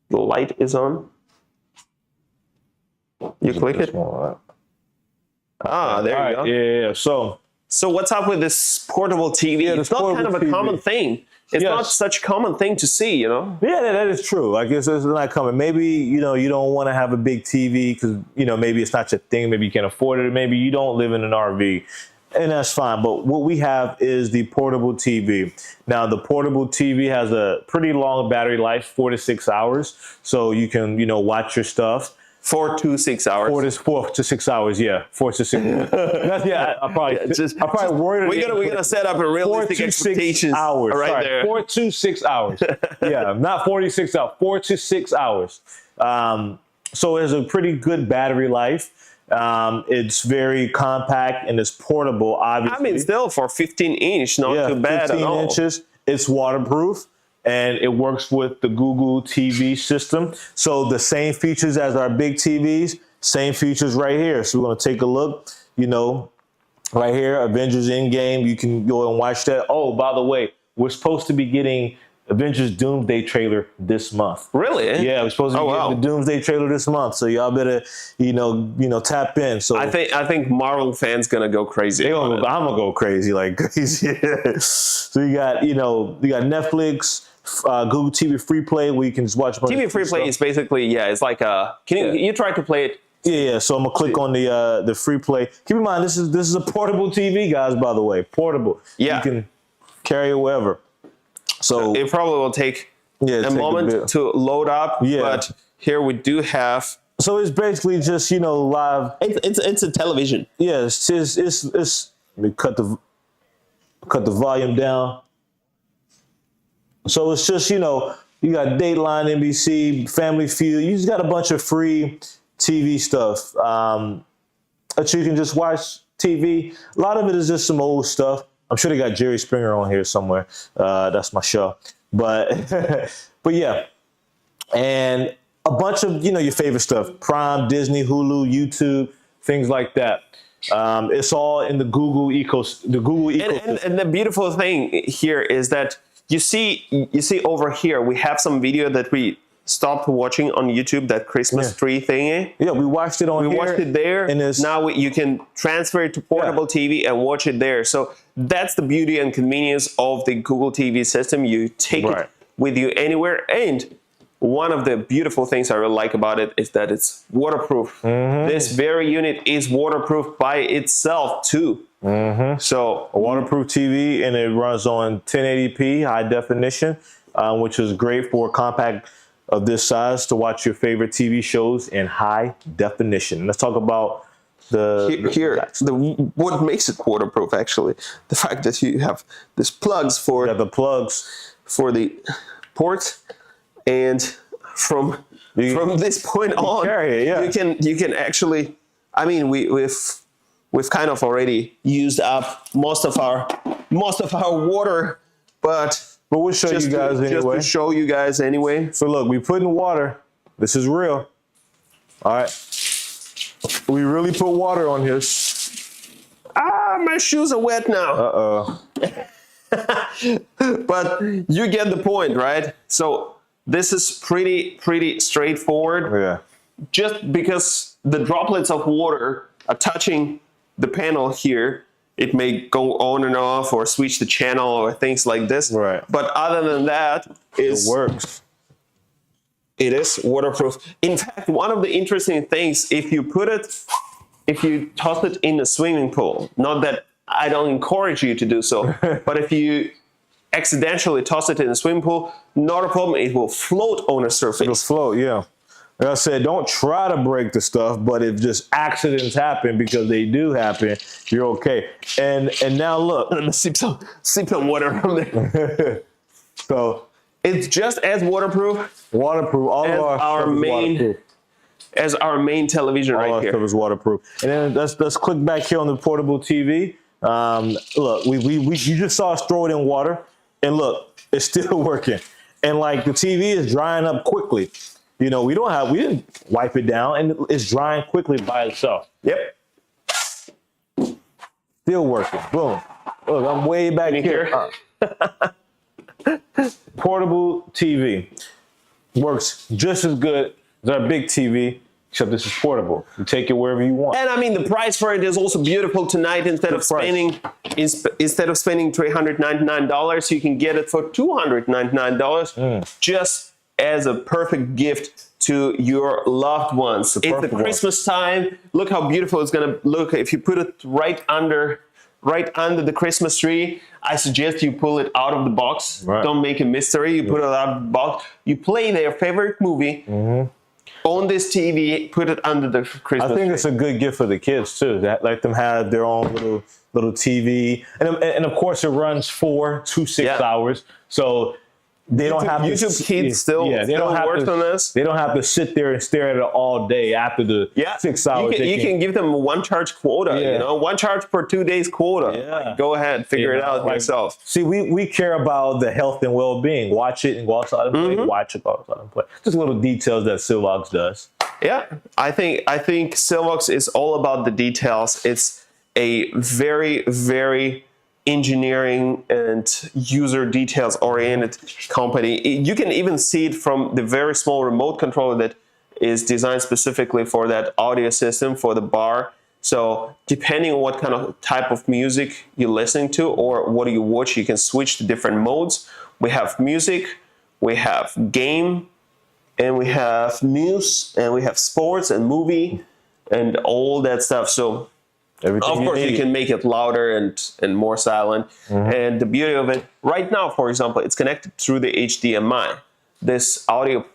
The light is on. You click it. Ah, there you go. Yeah. So what's up with this portable TV? Yeah, It's this not kind of a portable TV. common thing. It's Yes. not such a common thing to see, Yeah, that is true. Like it's not coming. Maybe you don't want to have a big TV because maybe it's not your thing. Maybe you can't afford it. Maybe you don't live in an RV, and that's fine. But what we have is the portable TV. Now the portable TV has a pretty long battery life, 4 to 6 hours, so you can watch your stuff. 4 to 6 hours. 4 to 6 hours, yeah. 4 to 6. Yeah, I probably worded We're gonna set up a 4 realistic to 6 expectations hours. right Sorry, there. 4 to 6 hours. Yeah, not 46 hours. 4 to 6 hours. So it's a pretty good battery life. It's very compact and it's portable. Obviously, I mean, still for 15-inch, not too bad 15 at all. inches. It's waterproof. And it works with the Google TV system. So the same features as our big TVs, same features right here. So we're going to take a look, right here, Avengers Endgame. You can go and watch that. Oh, by the way, we're supposed to be getting Avengers Doomsday trailer this month. Really? Yeah, we're supposed to be getting the Doomsday trailer this month. So y'all better, tap in. So I think Marvel fans gonna go crazy. I'm gonna go crazy, like crazy. So you got Netflix, Google TV Free Play, where you can just watch a bunch TV of Free Play stuff. is basically, it's like a. You try to play it? Yeah. So I'm gonna click on the Free Play. Keep in mind, this is a portable TV, guys. By the way, portable. Yeah. You can carry it wherever. So It probably will take a take moment bit. to load up. Yeah. But here we do have. So it's basically just live. It's a television. Yeah. It's let me cut the volume down. So it's just, you got Dateline, NBC, Family Feud. You just got a bunch of free TV stuff that you can just watch TV. A lot of it is just some old stuff. I'm sure they got Jerry Springer on here somewhere. That's my show. But but yeah. And a bunch of, your favorite stuff. Prime, Disney, Hulu, YouTube, things like that. It's all in the Google ecosystem. And the beautiful thing here is that you see over here we have some video that we stopped watching on YouTube that Christmas tree thingy. Yeah, we watched it on We here. watched it there. And it's, Now you can transfer it to portable TV and watch it there. So that's the beauty and convenience of the Google TV system. You take Right. it with you anywhere. And one of the beautiful things I really like about it is that it's waterproof. This very unit is waterproof by itself too. So a waterproof TV, and it runs on 1080p high definition, which is great for a compact of this size to watch your favorite TV shows in high definition. Let's talk about what makes it waterproof, actually, the fact that you have these plugs for the plugs. for the ports, and from this point on, carry it, yeah. you can actually. I mean, we've kind of already used up most of our water, but we'll show you guys anyway. Just to show you guys anyway. So look, we put in water. This is real. All right. We really put water on here. My shoes are wet now. Uh-oh. But you get the point, right? So this is pretty straightforward. Yeah. Just because the droplets of water are touching the panel here, it may go on and off or switch the channel or things like this. Right. But other than that, It works. it is waterproof. In fact, one of the interesting things, if you toss it in a swimming pool, not that I don't encourage you to do so, but if you accidentally toss it in a swimming pool, not a problem. It will float on a surface. It'll float, yeah. Like I said, don't try to break the stuff, but if just accidents happen, because they do happen, you're okay. And now look. I'm gonna sip some water from there. So It's just as waterproof waterproof. All as of our our stuff is main waterproof. as our main television All right our here. stuff is waterproof. And then let's click back here on the portable TV. Look, you just saw us throw it in water, and look, it's still working. And like the TV is drying up quickly. You know, we didn't wipe it down, and it's drying quickly by itself. Yep. Still working. Boom. Look, I'm way back here. Portable TV works just as good as our big TV, except this is portable. You take it wherever you want. And I mean, the price for it is also beautiful tonight. Instead of spending $399, you can get it for $299, just as a perfect gift to your loved ones. It's the Christmas time. Look how beautiful it's gonna look if you put it right under the Christmas tree. I suggest you pull it out of the box. Right. Don't make a mystery. You put it out of the box. You play their favorite movie on this TV. Put it under the Christmas I think tree. it's a good gift for the kids too. That let them have their own little TV, and of course it runs 4 to 6 hours, so they don't have YouTube to. Kids still works on this. They don't have to sit there and stare at it all day after the 6 hours. You can give them one charge quota. Yeah. You know, one charge per 2 days quota. Yeah. Like, go ahead, figure it out yourself. See, we care about the health and well-being. Watch it and go outside and play. Watch it, go outside and play. Just little details that Silvox does. Yeah, I think Silvox is all about the details. It's a very, very engineering and user details oriented company. You can even see it from the very small remote controller that is designed specifically for that audio system for the bar. So depending on what kind of type of music you're listening to or what you watch, you can switch to different modes. We have music, we have game, and we have news, and we have sports and movie and all that stuff. So Everything of course, you can make it louder and more silent. And the beauty of it, right now, for example, it's connected through the HDMI. This audio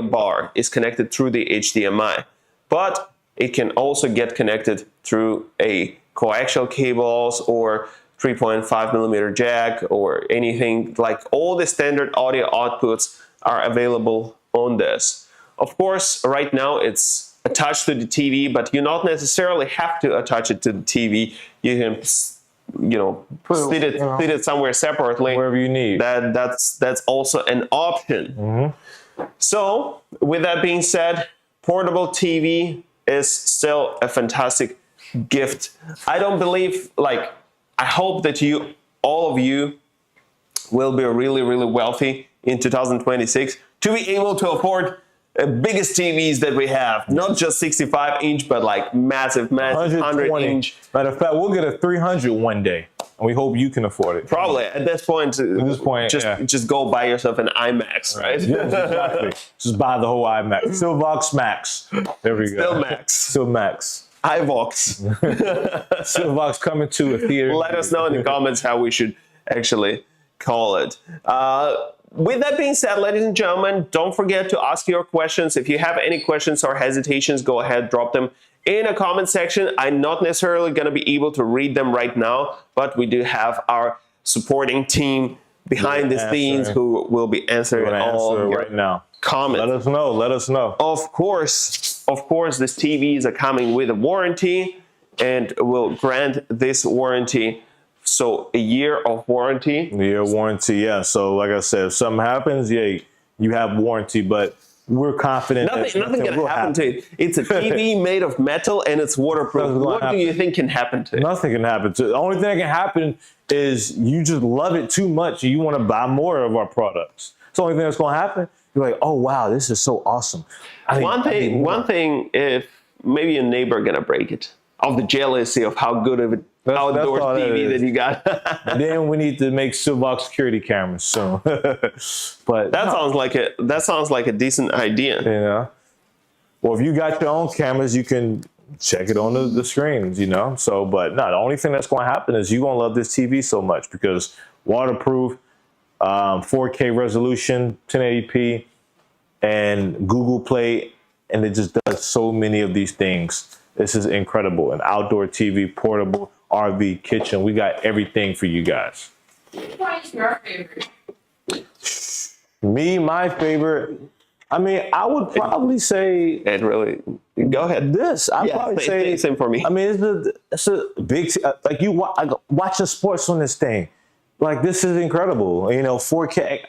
bar is connected through the HDMI, but it can also get connected through a coaxial cables or 3.5 millimeter jack or anything. Like all the standard audio outputs are available on this. Of course, right now it's attached to the TV, but you not necessarily have to attach it to the TV. You can, sit it somewhere separately, wherever you need. That's also an option. So, with that being said, portable TV is still a fantastic gift. I don't believe, I hope that all of you will be really, really wealthy in 2026. to be able to afford biggest TVs that we have, not just 65-inch, but like massive 100-inch. Matter of fact, we'll get a 300 one day, and we hope you can afford it. Probably at this point, just go buy yourself an IMAX, right? Yeah, exactly. Just buy the whole iMax. Silvox Max. There we go. Still Max. Still Max. iVox. Silvox coming to a theater. Let us know in the comments how we should actually call it. With that being said, ladies and gentlemen, don't forget to ask your questions. If you have any questions or hesitations, go ahead, drop them in a comment section. I'm not necessarily going to be able to read them right now, but we do have our supporting team behind the scenes who will be answering all your right now. Comments. Let us know. Let us know. Of course, these TVs are coming with a warranty, and will grant this warranty. So a year of warranty. A year warranty, yeah. So like I said, if something happens, yeah, you have warranty, but we're confident. Nothing going to happen to it. It's a TV made of metal and it's waterproof. What do you think can happen to it? Nothing can happen to it. The only thing that can happen is you just love it too much and you want to buy more of our products. It's the only thing that's going to happen. You're like, oh wow, this is so awesome. One thing, if maybe a neighbor gonna break it, of the jealousy of how good of an outdoor TV that you got. Then we need to make Silvox security cameras soon. But that sounds like a decent idea. You know, well, if you got your own cameras, you can check it on the screens. You know, so but no, the only thing that's going to happen is you're going to love this TV so much because waterproof, 4K resolution, 1080p, and Google Play, and it just does so many of these things. This is incredible. An outdoor TV, portable, RV, kitchen. We got everything for you guys. Which one is your favorite? Me, my favorite. I mean, I would probably say. It really. Go ahead. This. I'd probably say. Same for me. I mean, it's a big. Like you watching sports on this thing. Like this is incredible. You know, 4K.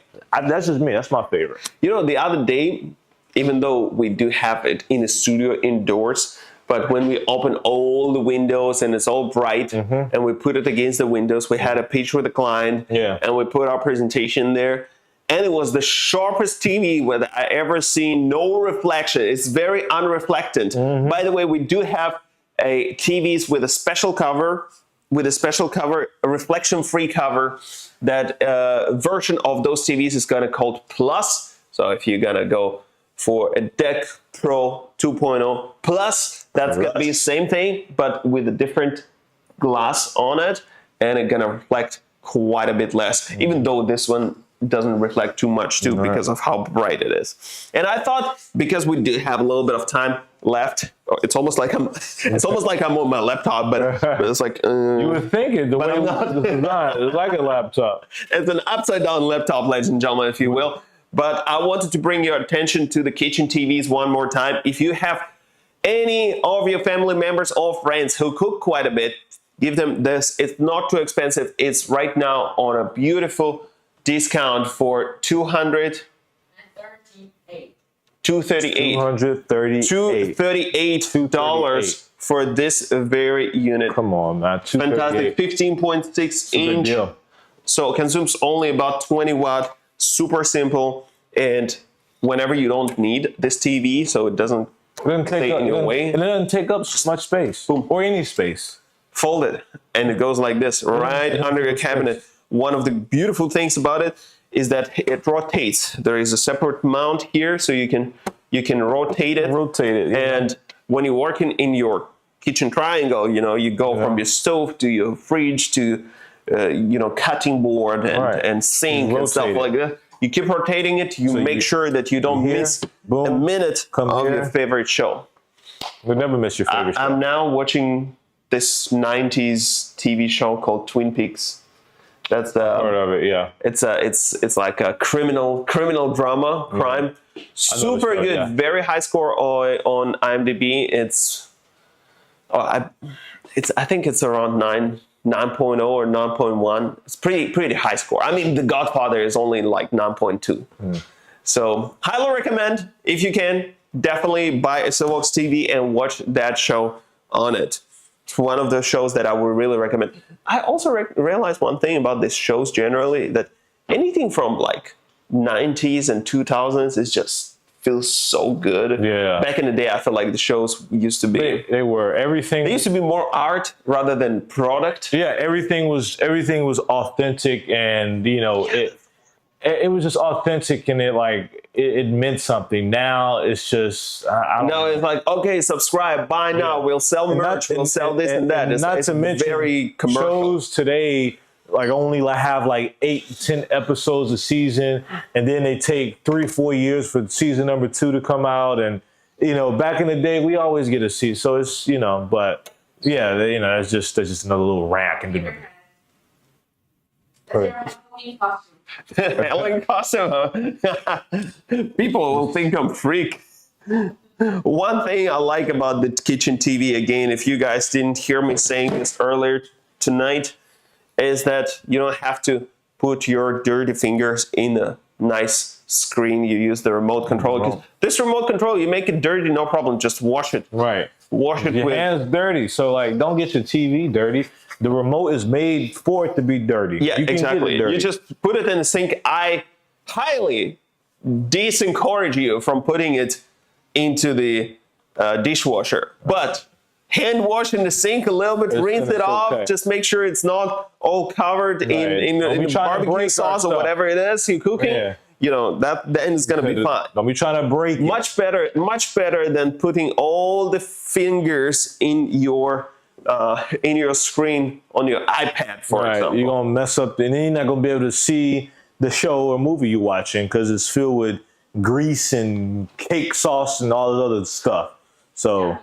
That's just me. That's my favorite. You know, the other day, even though we do have it in the studio indoors. But when we open all the windows and it's all bright and we put it against the windows, we had a pitch with a client and we put our presentation there. And it was the sharpest TV that I ever seen, no reflection. It's very unreflectant. By the way, we do have a TVs with a special cover, a reflection-free cover. That version of those TVs is gonna called Plus. So if you're gonna go for a Deck Pro 2.0 Plus, that's going to be the same thing, but with a different glass on it, and it's going to reflect quite a bit less, even though this one doesn't reflect too much too because of how bright it is. And I thought, because we do have a little bit of time left, it's almost like I'm on my laptop, but it's like you were thinking the way it was designed, it's like a laptop. It's an upside down laptop, ladies and gentlemen, if you will. But I wanted to bring your attention to the kitchen TVs one more time. If you have any of your family members or friends who cook quite a bit, give them this. It's not too expensive. It's right now on a beautiful discount for $238 for this very unit. Come on, man. Fantastic. 15.6 inch. So it consumes only about 20 watt. Super simple, and whenever you don't need this TV, so it doesn't stay in your way. And it doesn't take up much space. Boom. Or any space. Fold it, and it goes like this, right under your cabinet. One of the beautiful things about it is that it rotates. There is a separate mount here, so you can rotate it. And when you're working in your kitchen triangle, you know, you go from your stove to your fridge to cutting board and sink and stuff like that. You keep rotating it. You make sure that you don't miss a minute of your favorite show. We'll never miss your favorite show. I'm now watching this 90s TV show called Twin Peaks. That's part of it, yeah. It's like a criminal drama, crime. Super good, very high score on IMDb. I think it's around 9.0 or 9.1. It's pretty high score. I mean, The Godfather is only like 9.2. So highly recommend, if you can, definitely buy a Silvox TV and watch that show on it. It's one of those shows that I would really recommend. I also realized one thing about these shows generally, that anything from like 90s and 2000s, it just feels so good. Yeah. Back in the day, I felt like the shows used to be. They were everything. They used to be more art rather than product. Yeah, everything was authentic, and it was just authentic, and it meant something. Now it's just I don't Now know. it's like, okay, subscribe, buy now. We'll sell merch. We'll sell this and that. Not to mention very commercial. shows today only have 8-10 episodes a season, and then they take 3-4 years for season number 2 to come out. And back in the day, we always get a season, so it's but yeah, that's just another little rant. And Halloween costume, huh? People will think I'm freak. One thing I like about the kitchen TV, again, if you guys didn't hear me saying this earlier tonight, is that you don't have to put your dirty fingers in a nice screen. You use the remote control. 'Cause this remote control, you make it dirty, no problem. Just wash it. Right. Wash it Your with. hands dirty, so don't get your TV dirty. The remote is made for it to be dirty. Yeah, You can get it exactly. dirty. You just put it in the sink. I highly disencourage you from putting it into the dishwasher. But hand wash in the sink a little bit, rinse it off. okay. Just make sure it's not all covered Right. in Don't be the trying to barbecue break sauce our or stuff. whatever it is you're cooking. Yeah. That then it's gonna be fine. Don't be trying to break it. Much better than putting all the fingers in your screen on your iPad, for Right. example. You're gonna mess up, and then you're not gonna be able to see the show or movie you're watching because it's filled with grease and cake sauce and all this other stuff. So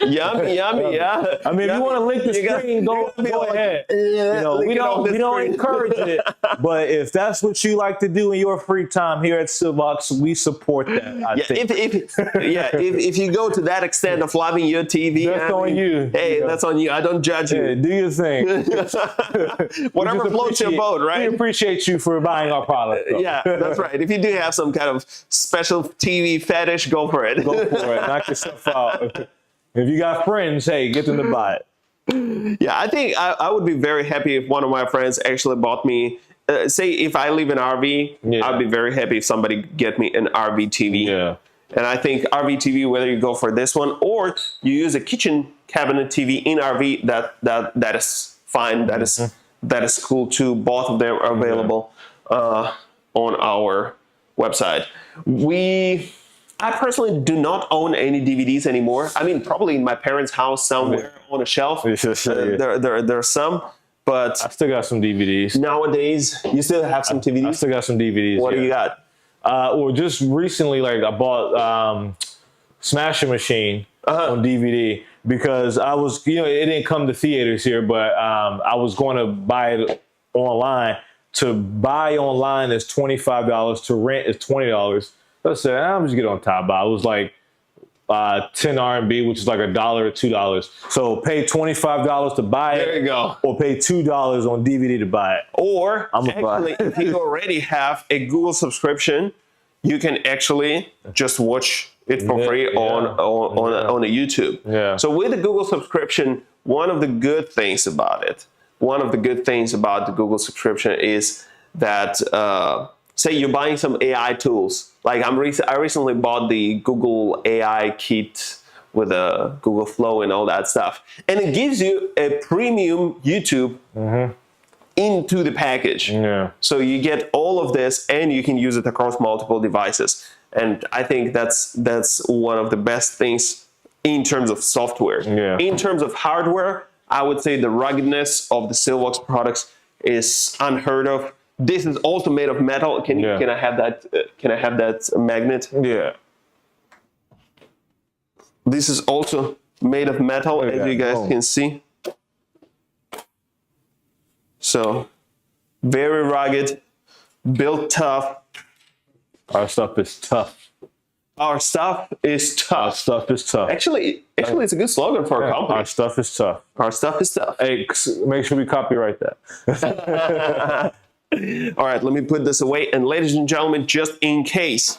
Yummy, yeah. I mean, if you want to link the screen, go ahead. We don't encourage it, but if that's what you like to do in your free time here at Silvox, we support that. I think. If you go to that extent of loving your TV, That's on you. Hey, that's on you. I don't judge Yeah, you. do your thing. Whatever floats your boat, We right? appreciate you for buying our product. Though. Yeah, that's right. If you do have some kind of special TV fetish, go for it. Go for it. Knock yourself out. If you got friends, hey, get them to buy it. Yeah, I think I would be very happy if one of my friends actually bought me. Say if I live in RV, I'd be very happy if somebody get me an RV TV. Yeah. And I think RV TV, whether you go for this one or you use a kitchen cabinet TV in RV, that is fine. That is cool too. Both of them are available on our website. I personally do not own any DVDs anymore. I mean, probably in my parents' house somewhere on a shelf. There are some, but I still got some DVDs. nowadays you still have some I DVDs. still got some DVDs. What do you got? Well, just recently, I bought Smasher Machine on DVD because I was, it didn't come to theaters here, but I was going to buy it online. To buy online is $25. To rent is $20. So I said, I'm just get on top. It was 10 RMB, which is $1 or $2. So pay $25 to buy it. There you go. Or pay $2 on DVD to buy it. Or buy. if you already have a Google subscription, you can actually just watch it for free on a YouTube. Yeah. So with the Google subscription, one of the good things about the Google subscription is that say you're buying some AI tools. Like I recently bought the Google AI kit with a Google Flow and all that stuff, and it gives you a premium YouTube into the package. Yeah. So you get all of this, and you can use it across multiple devices. And I think that's one of the best things in terms of software. Yeah. In terms of hardware, I would say the ruggedness of the Silvox products is unheard of. This is also made of metal. Can I have that? Can I have that magnet? Yeah. This is also made of metal, at as you that. guys can see. So very rugged, built tough. Our stuff is tough. Our stuff is Our tough. stuff is tough. Actually, it's a good slogan for a company. Our stuff is tough. Our stuff is tough. Hey, make sure we copyright that. All right, let me put this away. And ladies and gentlemen, just in case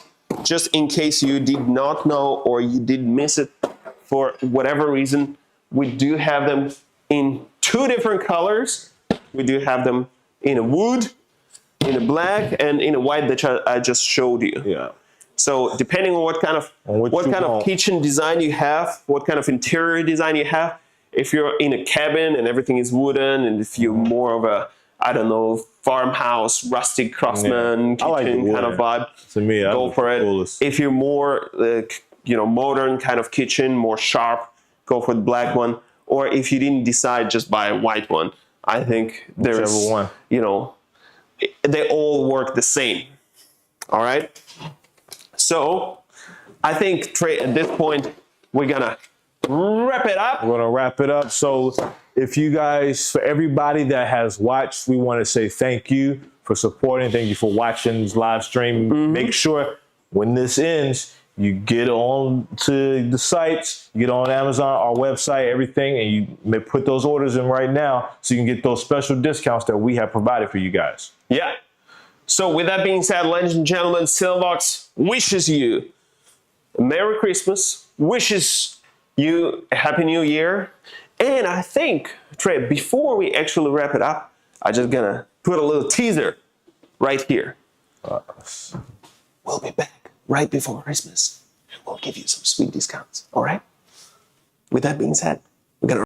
you did not know or you did miss it for whatever reason, we do have them in 2 different colors. We do have them in a wood in a black, and in a white that I just showed you. Yeah. So depending on what kind of kitchen design you have, what kind of interior design you have, if you're in a cabin and everything is wooden, and if you're more of a, I don't know, farmhouse, rustic craftsman kitchen kind of vibe, to me, go for it. Coolest. If you're more, modern kind of kitchen, more sharp, go for the black one. Or if you didn't decide, just buy a white one. I think there's, one. They all work the same. All right. So I think, Trey, at this point, we're gonna wrap it up. We're gonna wrap it up. So if you guys, for everybody that has watched, we want to say thank you for supporting. Thank you for watching this live stream. Make sure when this ends, you get on to the sites, you get on Amazon, our website, everything, and you may put those orders in right now so you can get those special discounts that we have provided for you guys. Yeah. So with that being said, ladies and gentlemen, Silvox wishes you a Merry Christmas, wishes you a Happy New Year. And I think, Trey, before we actually wrap it up, I'm just gonna put a little teaser right here. We'll be back right before Christmas, and we'll give you some sweet discounts, all right? With that being said,